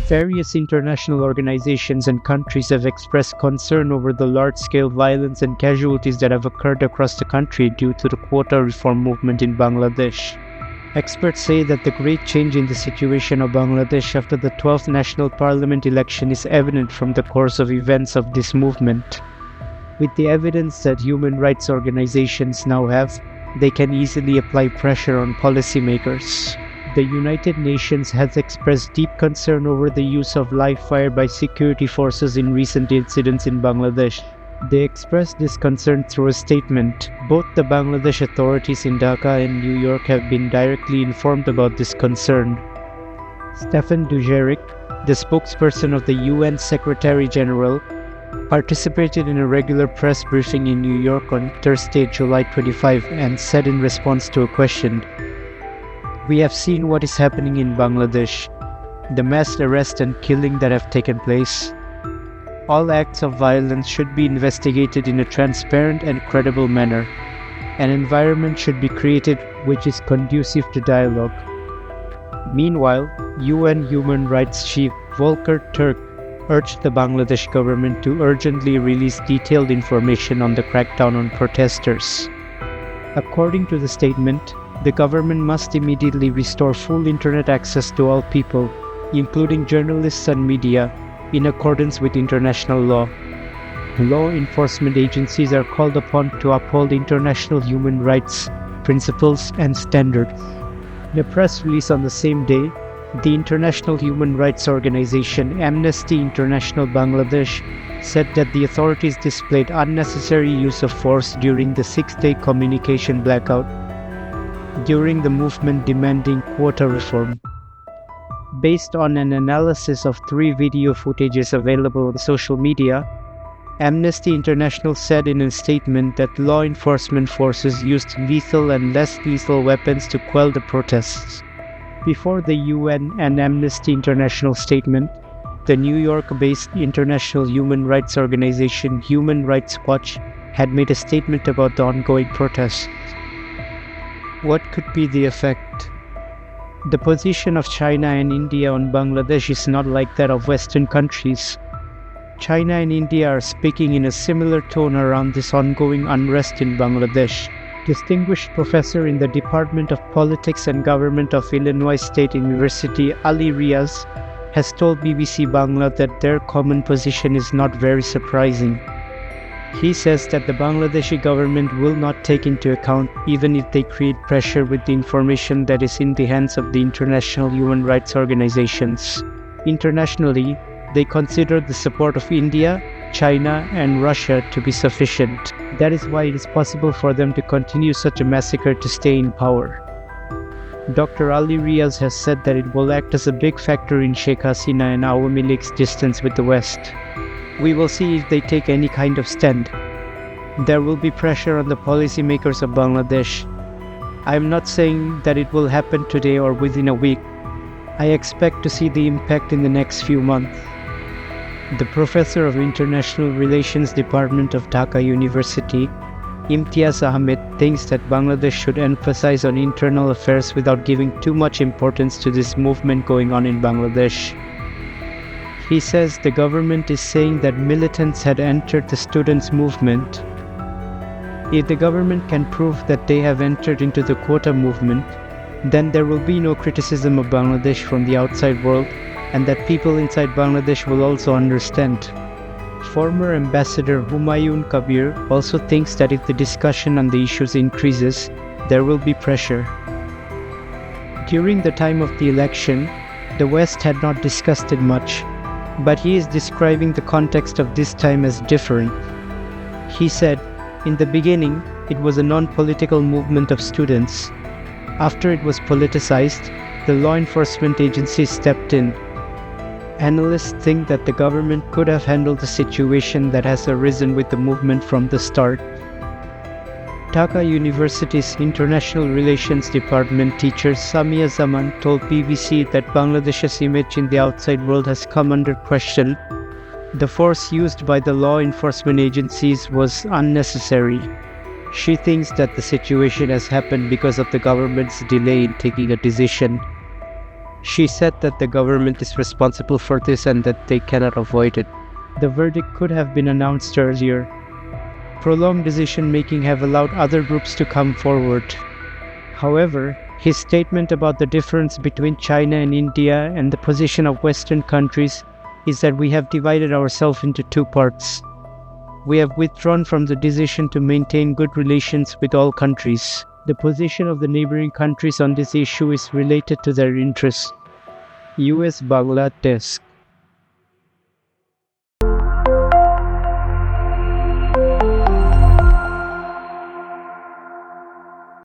Various international organizations and countries have expressed concern over the large-scale violence and casualties that have occurred across the country due to the quota reform movement in Bangladesh. Experts say that the great change in the situation of Bangladesh after the 12th National Parliament election is evident from the course of events of this movement. With the evidence that human rights organizations now have, they can easily apply pressure on policymakers. The United Nations has expressed deep concern over the use of live fire by security forces in recent incidents in Bangladesh. They expressed this concern through a statement. Both the Bangladesh authorities in Dhaka and New York have been directly informed about this concern. Stefan Dujarric, the spokesperson of the UN Secretary General, participated in a regular press briefing in New York on Thursday, July 25, and said in response to a question, "We have seen what is happening in Bangladesh, the mass arrest and killing that have taken place. All acts of violence should be investigated in a transparent and credible manner. An environment should be created which is conducive to dialogue." Meanwhile, UN Human Rights Chief Volker Turk urged the Bangladesh government to urgently release detailed information on the crackdown on protesters. According to the statement, the government must immediately restore full internet access to all people, including journalists and media, in accordance with international law. Law enforcement agencies are called upon to uphold international human rights, principles, and standards. In a press release on the same day, the international human rights organization Amnesty International Bangladesh said that the authorities displayed unnecessary use of force during the 6-day communication blackout during the movement demanding quota reform. Based on an analysis of 3 video footages available on social media, Amnesty International said in a statement that law enforcement forces used lethal and less lethal weapons to quell the protests. Before the UN and Amnesty International statement, the New York-based international human rights organization Human Rights Watch had made a statement about the ongoing protests. What could be the effect? The position of China and India on Bangladesh is not like that of Western countries. China and India are speaking in a similar tone around this ongoing unrest in Bangladesh. Distinguished professor in the Department of Politics and Government of Illinois State University Ali Riaz has told BBC Bangla that their common position is not very surprising. He says that the Bangladeshi government will not take into account even if they create pressure with the information that is in the hands of the international human rights organizations. Internationally, they consider the support of India, China, and Russia to be sufficient. That is why it is possible for them to continue such a massacre to stay in power. Dr. Ali Riaz has said that it will act as a big factor in Sheikh Hasina and Awami League's distance with the West. We will see if they take any kind of stand. There will be pressure on the policymakers of Bangladesh. I am not saying that it will happen today or within a week. I expect to see the impact in the next few months. The professor of International Relations Department of Dhaka University, Imtiaz Ahmed, thinks that Bangladesh should emphasize on internal affairs without giving too much importance to this movement going on in Bangladesh. He says the government is saying that militants had entered the students' movement. If the government can prove that they have entered into the quota movement, then there will be no criticism of Bangladesh from the outside world, and that people inside Bangladesh will also understand. Former Ambassador Humayun Kabir also thinks that if the discussion on the issues increases, there will be pressure. During the time of the election, the West had not discussed it much, but he is describing the context of this time as different. He said, in the beginning, it was a non-political movement of students. After it was politicized, the law enforcement agencies stepped in. Analysts think that the government could have handled the situation that has arisen with the movement from the start. Dhaka University's International Relations Department teacher Samia Zaman told BBC that Bangladesh's image in the outside world has come under question. The force used by the law enforcement agencies was unnecessary. She thinks that the situation has happened because of the government's delay in taking a decision. She said that the government is responsible for this and that they cannot avoid it. The verdict could have been announced earlier. Prolonged decision-making have allowed other groups to come forward. However, his statement about the difference between China and India and the position of Western countries is that we have divided ourselves into two parts. We have withdrawn from the decision to maintain good relations with all countries. The position of the neighboring countries on this issue is related to their interests. USbengal Desk.